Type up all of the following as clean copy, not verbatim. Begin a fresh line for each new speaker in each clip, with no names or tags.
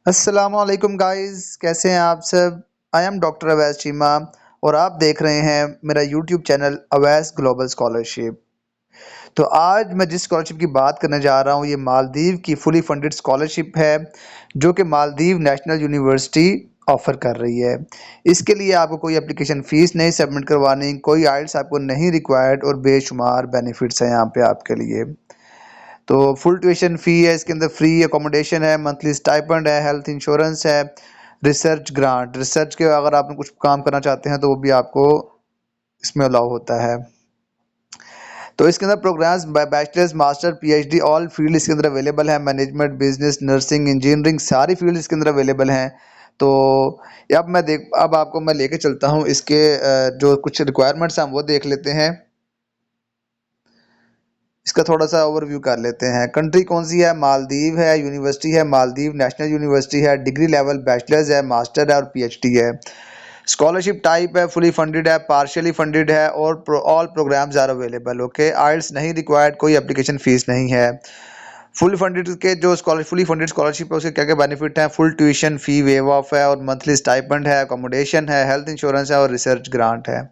अस्सलामुअलैकुम गाइस, कैसे हैं आप सब। I am doctor Awais Cheema और आप देख रहे हैं मेरा YouTube channel Awais global scholarship. तो आज मैं जिस स्कॉलरशिप की बात करने जा रहा हूँ ये मालदीव की फुली फंडेड स्कॉलरशिप है जो कि मालदीव नेशनल यूनिवर्सिटी ऑफर कर रही है। इसके लिए आपको कोई एप्लीकेशन फ़ीस नहीं सबमिट करवानी, कोई आइल्स आपको नहीं रिक्वायर्ड और बेशुमार बेनिफिट्स हैं यहाँ पे आपके लिए। तो फुल ट्यूशन फ़ी है, इसके अंदर फ्री अकोमोडेशन है, मंथली स्टाइपेंड है, हेल्थ इंश्योरेंस है, रिसर्च ग्रांट, रिसर्च के अगर आप कुछ काम करना चाहते हैं तो वो भी आपको इसमें अलाउ होता है। तो इसके अंदर programmes bachelors master PhD all field इसके अंदर अवेलेबल है। मैनेजमेंट, बिजनेस, नर्सिंग, इंजीनियरिंग सारी फील्ड इसके अंदर अवेलेबल हैं। तो अब आपको मैं लेके चलता हूँ इसके जो कुछ रिक्वायरमेंट्स हैं हम वो देख लेते हैं। इसका थोड़ा सा ओवरव्यू कर लेते हैं। कंट्री कौन सी है, मालदीव है, यूनिवर्सिटी है मालदीव नेशनल यूनिवर्सिटी है, डिग्री लेवल बैचलर्स है, मास्टर है और पीएचडी है। स्कॉलरशिप टाइप है फुली फंडेड है, पार्शियली फंडेड है और all programmes are available. Okay, IELTS नहीं रिक्वायर्ड, कोई एप्लीकेशन फीस नहीं है। फुल फंडेड के जो स्कॉलर फुली फंडेड स्कॉलरशिप है उसके क्या क्या बेनिफिट हैं, full tuition fee wave of है और मंथली स्टाइपेंड है, अकोमोडेशन है, हेल्थ इंश्योरेंस है और रिसर्च ग्रांट है।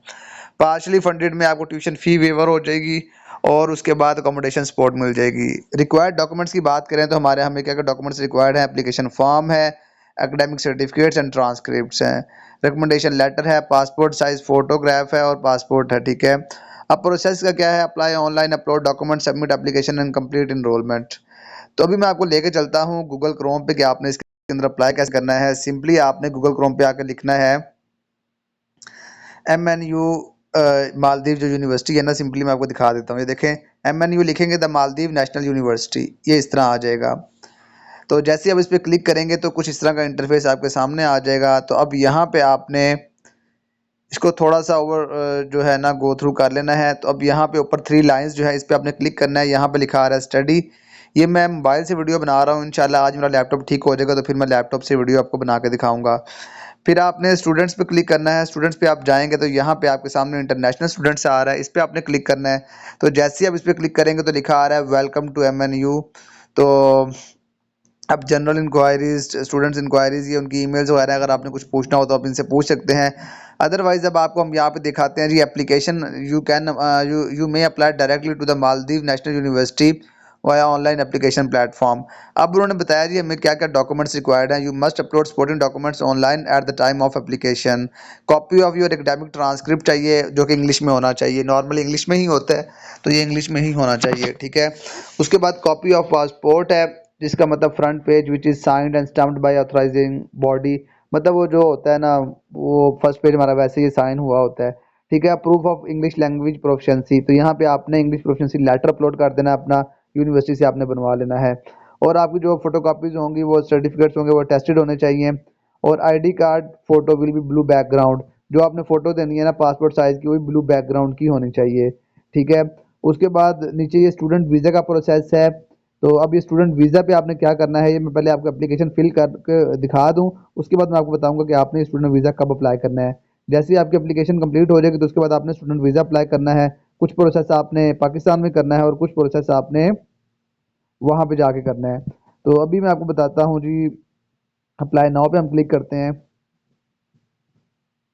पार्शली फंडेड में आपको ट्यूशन फी वेवर हो जाएगी और उसके बाद अकोमोडेशन सपोर्ट मिल जाएगी। रिक्वायर्ड डॉक्यूमेंट्स की बात करें तो हमारे हमें क्या क्या डॉक्यूमेंट्स रिक्वायर्ड है, एप्लीकेशन फॉर्म है, एकेडमिक सर्टिफिकेट्स एंड ट्रांसक्रिप्ट्स हैं, रिकमेंडेशन लेटर है, पासपोर्ट साइज फोटोग्राफ है और पासपोर्ट है। ठीक है। अब प्रोसेस का क्या है, apply online, upload document, submit application and complete enrolment. तो अभी मैं आपको लेके चलता हूँ गूगल क्रोम पे कि आपने इसके अंदर अप्लाई कैसे करना है। सिंपली आपने गूगल क्रोम पे आकर लिखना है MNU मालदीव जो यूनिवर्सिटी है ना, सिंपली मैं आपको दिखा देता हूँ। ये देखें, MNU लिखेंगे द मालदीव नेशनल यूनिवर्सिटी, ये इस तरह आ जाएगा। तो जैसे ही आप इस पर क्लिक करेंगे तो कुछ इस तरह का इंटरफेस आपके सामने आ जाएगा। तो अब यहाँ पे आपने इसको थोड़ा सा जो है ना गो थ्रू कर लेना है। तो अब यहाँ पे ऊपर थ्री लाइंस जो है इस पर आपने क्लिक करना है। यहाँ पे लिखा आ रहा है स्टडी। ये मैं मोबाइल से वीडियो बना रहा हूँ, इंशाल्लाह आज मेरा लैपटॉप ठीक हो जाएगा तो फिर मैं लैपटॉप से वीडियो आपको बना के दिखाऊंगा। फिर आपने स्टूडेंट्स पे क्लिक करना है। स्टूडेंट्स पे आप जाएंगे तो यहाँ पे आपके सामने इंटरनेशनल स्टूडेंट्स आ रहा है, इस पे आपने क्लिक करना है। तो जैसे ही आप इस पे क्लिक करेंगे तो लिखा आ रहा है वेलकम टू MNU। तो अब जनरल इंक्वायरीज, स्टूडेंट्स इंक्वायरीज, ये उनकी ईमेल्स वगैरह, अगर आपने कुछ पूछना हो तो आप इनसे पूछ सकते हैं। अदरवाइज अब आपको हम यहाँ पे दिखाते हैं जी application, you may apply directly to the Maldives national university via online application platform. अब उन्होंने बताया जी हमें क्या क्या डॉक्यूमेंट्स रिक्वायर्ड हैं। You must upload supporting documents online at the time of application. Copy of your academic transcript चाहिए जो कि इंग्लिश में होना चाहिए, नॉर्मली इंग्लिश में ही होता है तो ये इंग्लिश में ही होना चाहिए। ठीक है। उसके बाद कॉपी ऑफ पासपोर्ट है जिसका मतलब front page which is signed and stamped by authorising body, मतलब वो जो होता है ना वो फर्स्ट पेज हमारा वैसे ही साइन हुआ होता है। ठीक है। Proof of English language proficiency, तो यहाँ पे आपने इंग्लिश प्रोफिशिएंसी लेटर अपलोड कर देना है अपना, यूनिवर्सिटी से आपने बनवा लेना है। और आपकी जो फोटोकॉपीज होंगी वो सर्टिफिकेट्स होंगे वो टेस्टेड होने चाहिए। और ID card photo will be blue background, जो आपने फोटो देनी है ना पासपोर्ट साइज की, वो ब्लू बैकग्राउंड की होनी चाहिए। ठीक है। उसके बाद नीचे ये स्टूडेंट वीज़ा का प्रोसेस है। तो अब ये स्टूडेंट वीज़ा पे आपने क्या करना है, ये मैं पहले आपको एप्लीकेशन फिल करके दिखा दूं, उसके बाद मैं आपको बताऊंगा कि आपने स्टूडेंट वीज़ा कब अप्लाई करना है। जैसे ही आपकी एप्लीकेशन कंप्लीट हो जाएगी तो उसके बाद आपने स्टूडेंट वीज़ा अप्लाई करना है। कुछ प्रोसेस आपने पाकिस्तान में करना है और कुछ प्रोसेस आपने वहाँ पे जाके करना है। तो अभी मैं आपको बताता हूँ जी। अप्लाई नाउ पे हम क्लिक करते हैं।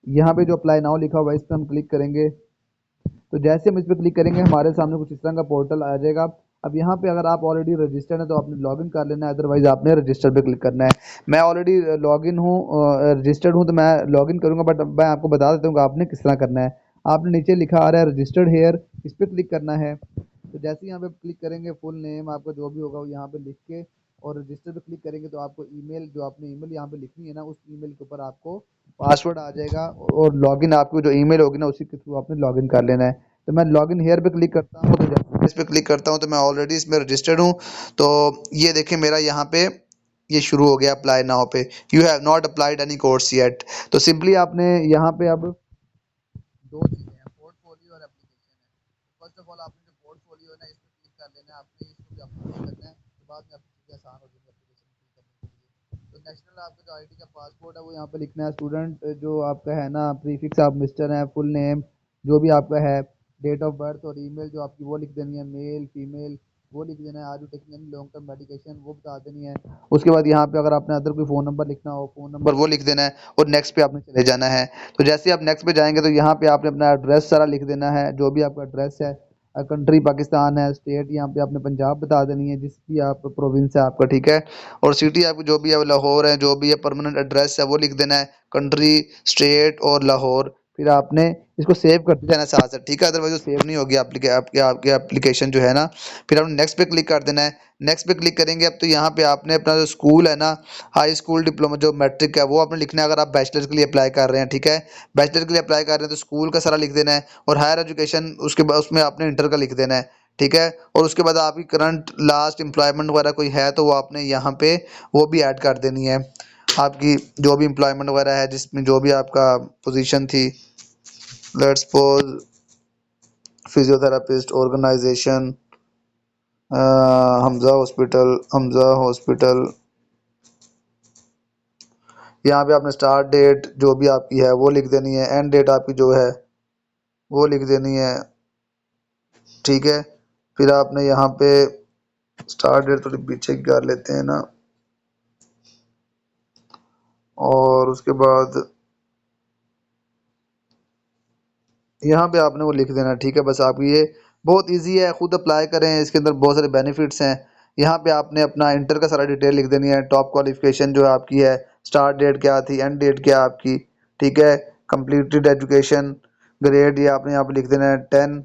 यहाँ पे जो अप्लाई नाउ लिखा हुआ है इस पर हम क्लिक करेंगे। तो जैसे हम इस पर क्लिक करेंगे हमारे सामने कुछ इस तरह का पोर्टल आ जाएगा। अब यहाँ पे अगर आप ऑलरेडी रजिस्टर्ड हैं तो आपने लॉगिन कर लेना है, अदरवाइज आपने रजिस्टर पे क्लिक करना है। मैं ऑलरेडी लॉगिन हूँ, रजिस्टर्ड हूँ, तो मैं लॉगिन करूँगा, बट मैं आपको बता देता हूँ कि आपने किस तरह करना है। आपने नीचे लिखा आ रहा है रजिस्टर्ड हेयर, इस पर क्लिक करना है। तो जैसे ही यहाँ पे क्लिक करेंगे फुल नेम आपका जो भी होगा वो यहाँ पे लिख के और रजिस्टर पे क्लिक करेंगे तो आपको ईमेल, जो आपने ईमेल यहाँ पे लिखनी है ना, उस ईमेल के ऊपर आपको पासवर्ड आ जाएगा और लॉगिन आपको जो ईमेल होगी ना उसी के थ्रू आपने लॉगिन कर लेना है। तो मैं लॉगिन हेयर पे क्लिक करता हूँ। तो जैसे मैं इस पे क्लिक करता हूँ तो मैं ऑलरेडी इसमें रजिस्टर्ड हूँ। तो ये देखें मेरा यहाँ पे ये शुरू हो गया अप्लाई नाउ पे, you have not applied any course yet. तो सिंपली आपने यहाँ पे अब दो चीज़ें हैं, पोर्टफोलियो और एप्लीकेशन है। फर्स्ट ऑफ ऑल आपने जो पोर्टफोलियो है ना इस पर क्लिक कर लेना है, आपने इसको भी अपलोड करना है, तो बाद में आपकी चीज़ें आसान हो जाएंगी एप्लीकेशन फिल करने के लिए। तो नेशनल आपका जो आईडी का पासपोर्ट है वो यहाँ पे लिखना है। स्टूडेंट जो आपका है ना प्रीफिक्स आप मिस्टर है, फुल नेम जो भी आपका है, डेट ऑफ बर्थ और ईमेल जो आपकी वो लिख देनी है, मेल फीमेल। वो लिख देना है। Are you taking any long term medication, वो बता देनी है। उसके बाद यहाँ पे अगर आपने अदर कोई फ़ोन नंबर लिखना हो, फ़ोन नंबर वो लिख देना है और नेक्स्ट पे आपने चले जाना है। तो जैसे ही आप नेक्स्ट पे जाएंगे तो यहाँ पे आपने अपना एड्रेस सारा लिख देना है, जो भी आपका एड्रेस है। कंट्री पाकिस्तान है, स्टेट यहाँ पे आपने पंजाब बता देनी है, जिस भी आप प्रोविंस है आपका, ठीक है। और सिटी आपकी जो भी है लाहौर है, जो भी है परमानेंट एड्रेस है वो लिख देना है, कंट्री, स्टेट और लाहौर। फिर आपने इसको सेव करते जाना साथ साथ, ठीक है, अदरवाइज वो सेव नहीं होगी आपकी आपकी एप्लीकेशन जो है ना। फिर आपने नेक्स्ट पे क्लिक कर देना है। नेक्स्ट पे क्लिक करेंगे अब तो यहाँ पे आपने अपना जो स्कूल है ना, हाई स्कूल डिप्लोमा जो मैट्रिक है वो आपने लिखना है, अगर आप बैचलर के लिए अप्लाई कर रहे हैं, ठीक है। बैचलर के लिए अप्लाई कर रहे हैं तो स्कूल का सारा लिख देना है, और हायर एजुकेशन उसके बाद उसमें आपने इंटर का लिख देना है, ठीक है। और उसके बाद आपकी करंट लास्ट एम्प्लॉयमेंट वगैरह कोई है तो वो आपने यहाँ पे वो भी ऐड कर देनी है, आपकी जो भी एम्प्लॉयमेंट वगैरह है जिसमें जो भी आपका पोजीशन थी। Let's suppose physiotherapist organisation, Hamza hospital. यहाँ पे आपने स्टार्ट डेट जो भी आपकी है वो लिख देनी है, एंड डेट आपकी जो है वो लिख देनी है, ठीक है। फिर आपने यहाँ पे स्टार्ट डेट थोड़ी पीछे की कर लेते हैं ना, और उसके बाद यहाँ पे आपने वो लिख देना, ठीक है। बस आपकी ये बहुत इजी है, खुद अप्लाई करें, इसके अंदर बहुत सारे बेनिफिट्स हैं। यहाँ पे आपने अपना इंटर का सारा डिटेल लिख देनी है, टॉप क्वालिफिकेशन जो है आपकी है, स्टार्ट डेट क्या थी, एंड डेट क्या है आपकी, ठीक है। कंप्लीटेड एजुकेशन, ग्रेड ये आपने यहाँ पे लिख देना है 10,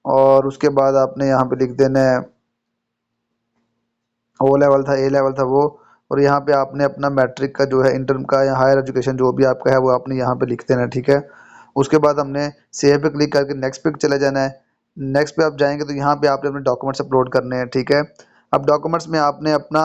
और उसके बाद आपने यहाँ पे लिख देना है ओ लेवल था, ए लेवल था वो। और यहाँ पे आपने अपना मैट्रिक का जो है, इंटर का या हायर एजुकेशन जो भी आपका है वो आपने यहाँ पे लिख देना है, ठीक है। उसके बाद हमने सेव पे क्लिक करके नेक्स्ट पे चले जाना है। नेक्स्ट पे आप जाएंगे तो यहाँ पे आपने अपने डॉक्यूमेंट्स अपलोड करने हैं, ठीक है। अब डॉक्यूमेंट्स में आपने अपना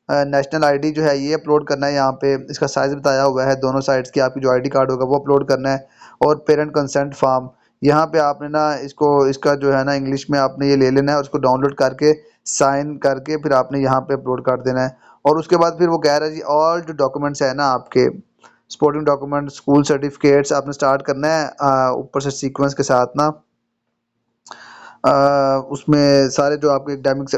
नेशनल आईडी जो है ये अपलोड करना है, यहाँ पे इसका साइज़ बताया हुआ है दोनों साइड्स की, आपकी जो आईडी कार्ड होगा वो अपलोड करना है। और पेरेंट कंसेंट फॉर्म, यहाँ पे आपने ना इसको इसका जो है ना इंग्लिश में आपने ये ले लेना है, उसको डाउनलोड करके साइन करके फिर आपने यहाँ पे अपलोड कर देना है। और उसके बाद फिर वो कह रहा है जी ऑल जो डॉक्यूमेंट्स है ना आपके, स्पोर्टिंग डॉक्यूमेंट, स्कूल सर्टिफिकेट्स आपने स्टार्ट करना है ऊपर से सीक्वेंस के साथ ना। उसमें सारे जो आपके एकेडमिक्स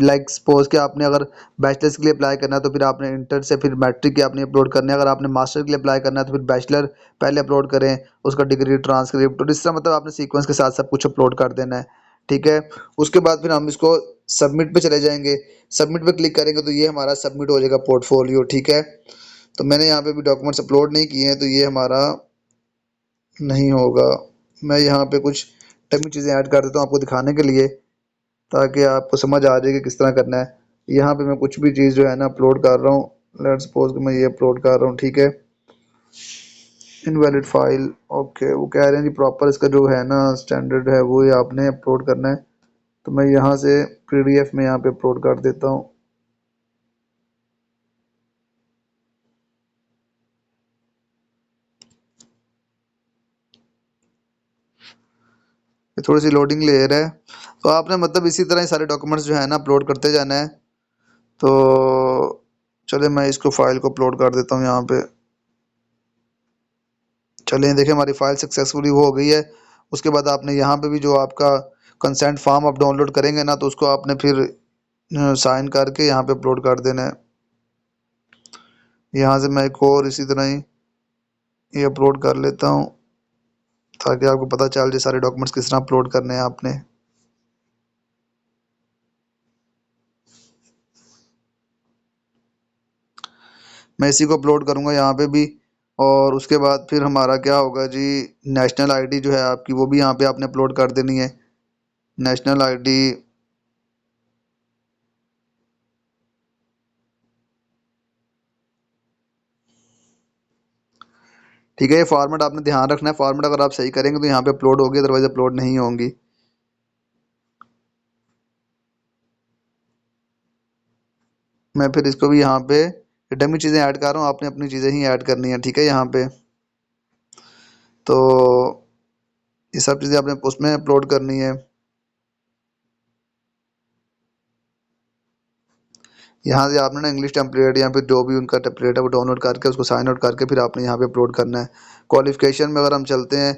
लाइक सपोज कि आपने अगर बैचलर्स के लिए अप्लाई करना है तो फिर आपने इंटर से फिर मैट्रिक के आपने अपलोड करने हैं, अगर आपने मास्टर के लिए अप्लाई करना है तो फिर बैचलर पहले अपलोड करें, उसका डिग्री ट्रांसक्रिप्ट, और इस तरह मतलब आपने सीक्वेंस के साथ सब कुछ अपलोड कर देना है, ठीक है। उसके बाद फिर हम इसको सबमिट पे चले जाएंगे। सबमिट पे क्लिक करेंगे तो ये हमारा सबमिट हो जाएगा पोर्टफोलियो, ठीक है। तो मैंने यहाँ पे भी डॉक्यूमेंट्स अपलोड नहीं किए हैं तो ये हमारा नहीं होगा। मैं यहाँ पे कुछ टमी चीज़ें ऐड कर देता हूँ आपको दिखाने के लिए, ताकि आपको समझ आ जाए कि किस तरह करना है। यहाँ पे मैं कुछ भी चीज़ जो है ना अपलोड कर रहा हूँ, लेट्स सपोज कि मैं ये अपलोड कर रहा हूँ, ठीक है। इनवैलिड फाइल, ओके, वो कह रहे हैं जी प्रॉपर इसका जो है ना स्टैंडर्ड है वो ये आपने अपलोड करना है। तो मैं यहाँ से पीडीएफ में यहाँ पे अपलोड कर देता हूँ। ये थोड़ी सी लोडिंग ले रहा है, तो आपने मतलब इसी तरह ही सारे डॉक्यूमेंट्स जो है ना अपलोड करते जाना है। तो चलिए मैं इसको फाइल को अपलोड कर देता हूँ यहाँ पे। चलिए देखिए हमारी फाइल सक्सेसफुली वो हो गई है। उसके बाद आपने यहाँ पे भी जो आपका कंसेंट फॉर्म आप डाउनलोड करेंगे ना तो उसको आपने फिर साइन करके यहाँ पे अपलोड कर देना है। यहाँ से मैं एक और इसी तरह ही ये अपलोड कर लेता हूँ, ताकि आपको पता चल जाए सारे डॉक्यूमेंट्स किस तरह अपलोड करने हैं आपने। मैं इसी को अपलोड करूँगा यहाँ पे भी। और उसके बाद फिर हमारा क्या होगा जी, नेशनल आईडी जो है आपकी वो भी यहाँ पे आपने अपलोड कर देनी है, नेशनल आईडी। ठीक है, ये फॉर्मेट आपने ध्यान रखना है, फॉर्मेट अगर आप सही करेंगे तो यहाँ पे अपलोड होगी, अदरवाइज अपलोड नहीं होंगी। मैं फिर इसको भी यहाँ पे डमी चीज़ें ऐड कर रहा हूँ, आपने अपनी चीज़ें ही ऐड करनी है, ठीक है। यहाँ पे तो ये सब चीज़ें आपने उसमें अपलोड करनी है। यहाँ से आपने ना इंग्लिश टेम्पलेट या फिर जो भी उनका टेम्पलेट है वो डाउनलोड करके उसको साइन आउट करके फिर आपने यहाँ पे अपलोड करना है। क्वालिफिकेशन में अगर हम चलते हैं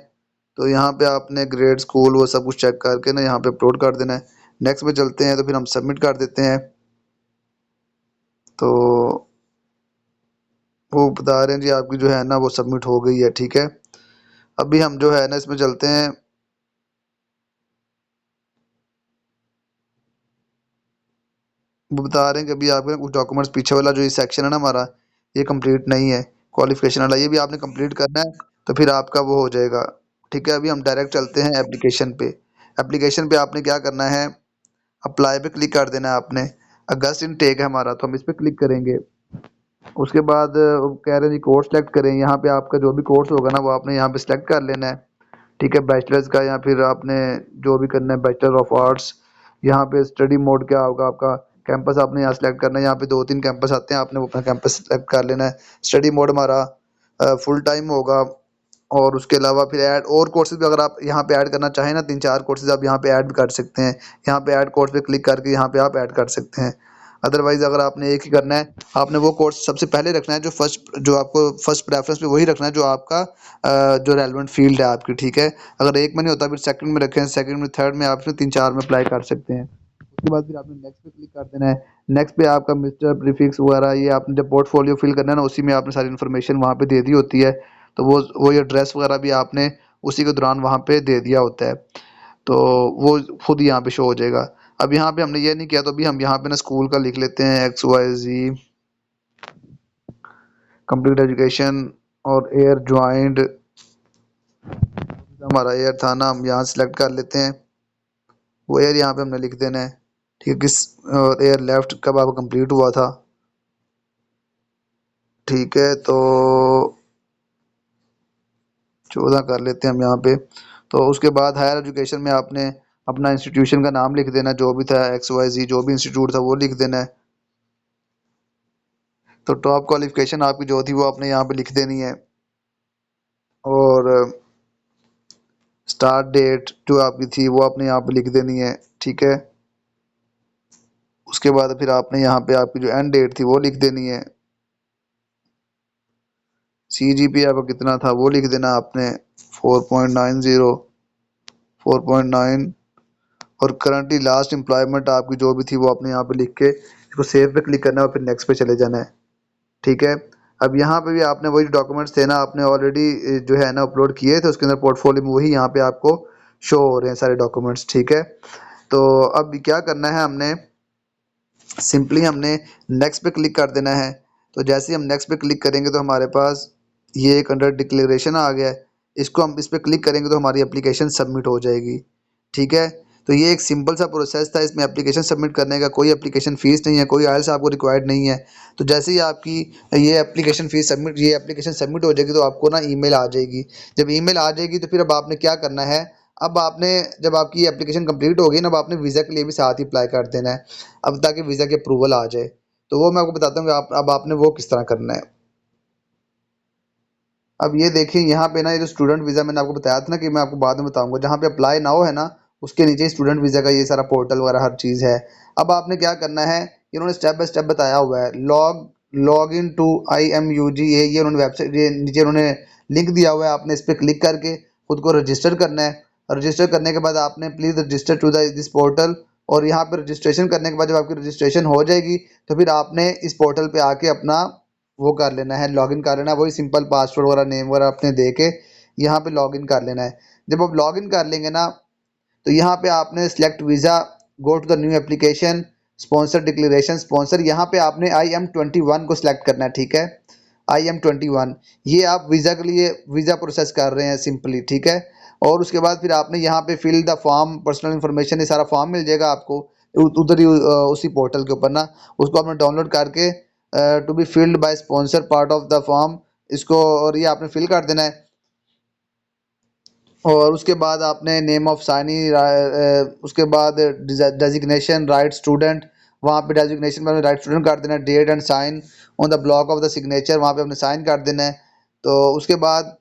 तो यहाँ पे आपने ग्रेड, स्कूल वो सब कुछ चेक करके ना यहाँ पे अपलोड कर देना है। नेक्स्ट पे चलते हैं तो फिर हम सबमिट कर देते हैं। तो वो बता रहे हैं जी आपकी जो है ना वो सबमिट हो गई है, ठीक है। अभी हम जो है ना इसमें चलते हैं। वो बता रहे हैं कि अभी आपके कुछ डॉक्यूमेंट्स पीछे वाला जो ये सेक्शन है ना हमारा, ये कंप्लीट नहीं है, क्वालिफिकेशन वाला, ये भी आपने कंप्लीट करना है। तो फिर आपका वो हो जाएगा, ठीक है। अभी हम डायरेक्ट चलते हैं एप्लीकेशन पे। एप्लीकेशन पे आपने क्या करना है, अप्लाई पे क्लिक कर देना है आपने। अगस्त इनटेक है हमारा, तो हम इस पे क्लिक करेंगे। उसके बाद वो कह रहे हैं जी कोर्स सेलेक्ट करें। यहाँ पे आपका जो भी कोर्स होगा ना वो आपने यहाँ पे सेलेक्ट कर लेना है, ठीक है। बैचलर्स का या फिर आपने जो भी करना है बैचलर ऑफ आर्ट्स। यहाँ पे स्टडी मोड क्या होगा आपका, कैंपस आपने यहाँ सेलेक्ट करना है। यहाँ पे 2-3 कैंपस आते हैं, आपने वो अपना कैंपस सेलेक्ट कर लेना है। स्टडी मोड हमारा फुल टाइम होगा। और उसके अलावा फिर ऐड और कोर्सेज भी अगर आप यहाँ पे ऐड करना चाहें ना, 3-4 कोर्सेज आप यहाँ पे ऐड भी कर सकते हैं। यहाँ पे ऐड कोर्स पे क्लिक करके यहाँ पे आप ऐड कर सकते हैं। अदरवाइज अगर आपने एक ही करना है, आपने वो कोर्स सबसे पहले रखना है जो फर्स्ट, जो आपको फर्स्ट प्रेफरेंस पे वही रखना है जो आपका जो रेलेवेंट फील्ड है आपकी, ठीक है। अगर एक में नहीं होता फिर सेकंड में रखें, सेकंड में, थर्ड में, आप 3-4 में अप्लाई कर सकते हैं। उसके बाद फिर आपने नेक्स्ट पे क्लिक कर देना है। नेक्स्ट पे आपका मिस्टर प्रीफिक्स वगैरह ये आपने जब पोर्टफोलियो फिल करना है ना, उसी में आपने सारी इन्फॉर्मेशन वहाँ पे दे दी होती है। तो वो एड्रेस वगैरह भी आपने उसी के दौरान वहाँ पे दे दिया होता है। तो वो खुद ही यहाँ पे शो हो जाएगा। अब यहाँ पे हमने ये नहीं किया, तो अभी हम यहाँ पे ना स्कूल का लिख लेते हैं, XYZ कंप्लीट एजुकेशन। और एयर ज्वाइंट, हमारा एयर था ना, हम यहाँ सेलेक्ट कर लेते हैं। वो एयर यहाँ पे हमने लिख देना है, ठीक है। किस एयर लेफ्ट कब आपका कंप्लीट हुआ था, ठीक है। तो 14 कर लेते हैं हम यहाँ पे। तो उसके बाद हायर एजुकेशन में आपने अपना इंस्टीट्यूशन का नाम लिख देना, जो भी था XYZ, जो भी इंस्टीट्यूट था वो लिख देना है। तो टॉप क्वालिफिकेशन आपकी जो थी वो आपने यहाँ पे लिख देनी है। और स्टार्ट डेट जो आपकी थी वो आपने यहाँ पे लिख देनी है, ठीक है। उसके बाद फिर आपने यहाँ पे आपकी जो एंड डेट थी वो लिख देनी है। CGPA आपका कितना था वो लिख देना आपने, 4.90, 4.9। और करंटली लास्ट एम्प्लॉयमेंट आपकी जो भी थी वो आपने यहाँ पे लिख के इसको सेव पे क्लिक करना है और फिर नेक्स्ट पे चले जाना है, ठीक है। अब यहाँ पे भी आपने वही डॉक्यूमेंट्स थे ना, आपने ऑलरेडी जो है ना अपलोड किए थे उसके अंदर पोर्टफोलियो में, वही यहाँ पे आपको शो हो रहे हैं सारे डॉक्यूमेंट्स, ठीक है। तो अब क्या करना है, हमने सिंपली हमने नेक्स्ट पे क्लिक कर देना है। तो जैसे ही हम नेक्स्ट पे क्लिक करेंगे तो हमारे पास ये एक अंडर डिक्लेरेशन आ गया है। इसको हम इस पे क्लिक करेंगे तो हमारी एप्लीकेशन सबमिट हो जाएगी, ठीक है। तो ये एक सिंपल सा प्रोसेस था, इसमें एप्लीकेशन सबमिट करने का कोई एप्लीकेशन फ़ीस नहीं है, कोई आइल्स आपको रिक्वायर्ड नहीं है। तो जैसे ही आपकी ये एप्लीकेशन फ़ीस सबमिट, ये एप्लीकेशन सबमिट हो जाएगी तो आपको ना ईमेल आ जाएगी। जब ईमेल आ जाएगी तो फिर अब आपने क्या करना है, अब आपने जब आपकी एप्लीकेशन कंप्लीट होगी ना, अब आपने वीज़ा के लिए भी साथ ही अप्लाई कर देना है, अब ताकि वीज़ा की अप्रूवल आ जाए। तो वो मैं आपको बताता हूँ कि अब आपने वो किस तरह करना है। अब ये देखिए यहाँ पे ना, ये जो स्टूडेंट वीज़ा मैंने आपको बताया था ना कि मैं आपको बाद में बताऊंगा, जहाँ पे अप्लाई नाउ है ना उसके नीचे स्टूडेंट वीज़ा का ये सारा पोर्टल वगैरह हर चीज़ है। अब आपने क्या करना है, इन्होंने स्टेप बाय स्टेप बताया हुआ है। लॉग इन टू IMUGA, ये उन्होंने वेबसाइट, ये नीचे उन्होंने लिंक दिया हुआ है, आपने इस पर क्लिक करके खुद को रजिस्टर करना है। रजिस्टर करने के बाद आपने please register to this portal, और यहाँ पर रजिस्ट्रेशन करने के बाद जब आपकी रजिस्ट्रेशन हो जाएगी तो फिर आपने इस पोर्टल पे आके अपना वो कर लेना है, लॉगिन कर लेना है। वही सिंपल पासवर्ड वगैरह नेम वगैरह अपने दे के यहाँ पे लॉगिन कर लेना है। जब आप लॉगिन कर लेंगे ना तो यहाँ पे आपने select visa, go to the new application, sponsor declaration, sponsor, यहाँ पे आपने IM21 को सिलेक्ट करना है, ठीक है। IM21, ये आप वीज़ा के लिए वीज़ा प्रोसेस कर रहे हैं सिंपली, ठीक है। और उसके बाद फिर आपने यहाँ पे fill the form, personal information, ये सारा फॉर्म मिल जाएगा आपको उधर ही उसी पोर्टल के ऊपर ना, उसको आपने डाउनलोड करके to be filled by sponsor part of the form, इसको और ये आपने फिल कर देना है। और उसके बाद आपने नेम ऑफ साइनी, उसके बाद डेजिग्नेशन राइट स्टूडेंट, वहाँ पे डेजिग्नेशन में राइट स्टूडेंट कर देना है। Date and sign on the block of the signature, वहाँ पे आपने साइन कर देना है। तो उसके बाद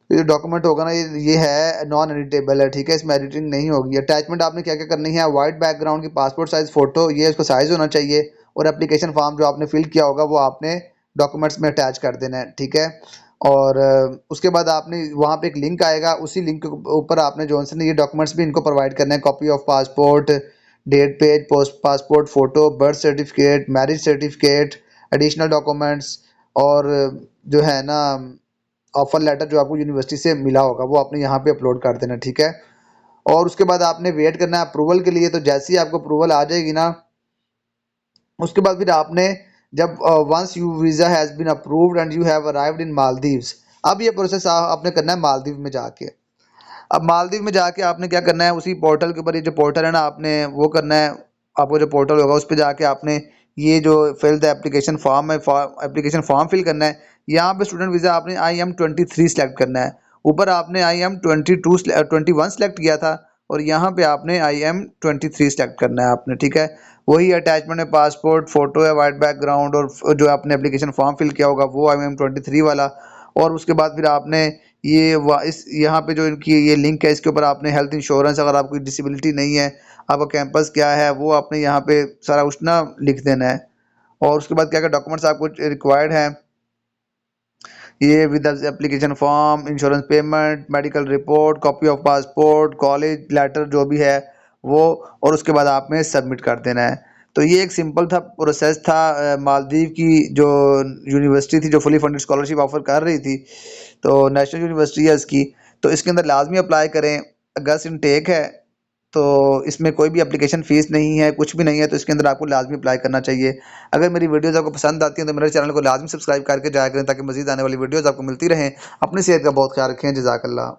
ये डॉक्यूमेंट होगा ना, ये है नॉन एडिटेबल है, ठीक है, इसमें एडिटिंग नहीं होगी। अटैचमेंट आपने क्या क्या करनी है, वाइट बैकग्राउंड की पासपोर्ट साइज फ़ोटो, ये इसको साइज़ होना चाहिए। और एप्लीकेशन फॉर्म जो आपने फिल किया होगा वो आपने डॉक्यूमेंट्स में अटैच कर देना है, ठीक है। और उसके बाद आपने वहाँ पे एक लिंक आएगा, उसी लिंक के ऊपर आपने जो है ये डॉक्यूमेंट्स भी इनको प्रोवाइड करना है, copy of passport, date page, post passport photo, birth certificate, marriage certificate, additional documents, और जो है ना ऑफर लेटर जो आपको यूनिवर्सिटी से मिला होगा वो आपने यहाँ पे अपलोड कर देना, ठीक है। और उसके बाद आपने वेट करना है अप्रूवल के लिए। तो जैसे ही आपको अप्रूवल आ जाएगी ना, उसके बाद फिर आपने जब once you visa has been approved and you have arrived in Maldives, अब ये प्रोसेस आपने करना है मालदीव में जाके। अब मालदीव में जाके आपने क्या करना है, उसी पोर्टल के ऊपर, ये जो पोर्टल है ना, आपने वो करना है। आपको जो पोर्टल होगा उस पर जाके आपने ये जो फिल द एप्लीकेशन फॉर्म है, एप्लीकेशन फॉर्म फिल करना है। यहाँ पे स्टूडेंट वीज़ा आपने IM23 सेलेक्ट करना है। ऊपर आपने IM21 सेलेक्ट किया था, और यहाँ पे आपने IM23 सेलेक्ट करना है आपने, ठीक है। वही अटैचमेंट है, पासपोर्ट फ़ोटो है, वाइट बैकग्राउंड, और जो आपने एप्लीकेशन फॉर्म फिल किया होगा वो IM23 वाला। और उसके बाद फिर आपने ये इस यहाँ पे जो इनकी ये लिंक है, इसके ऊपर आपने हेल्थ इंश्योरेंस, अगर आपकी डिसेबिलिटी नहीं है, आपका कैंपस क्या है, वो आपने यहाँ पे सारा कुछ ना लिख देना है। और उसके बाद क्या क्या डॉक्यूमेंट्स आपको रिक्वायर्ड हैं, ये with application form, insurance payment, medical report, copy of passport, college letter जो भी है वो, और उसके बाद आपने सबमिट कर देना है। तो ये एक सिंपल था प्रोसेस था। मालदीव की जो यूनिवर्सिटी थी जो फुली फंडेड स्कॉलरशिप ऑफर कर रही थी, तो नेशनल यूनिवर्सिटी है इसकी, तो इसके अंदर लाजमी अप्लाई करें। अगस्त इनटेक है, तो इसमें कोई भी एप्लीकेशन फ़ीस नहीं है, कुछ भी नहीं है, तो इसके अंदर आपको लाजमी अप्लाई करना चाहिए। अगर मेरी वीडियोज़ आपको पसंद आती हैं तो मेरे चैनल को लाजमी सब्सक्राइब करके जाया करें, ताकि मज़ीद आने वाली वीडियोज़ आपको मिलती रहें। अपनी सेहत का बहुत ख्याल रखें। जज़ाकल्लाह।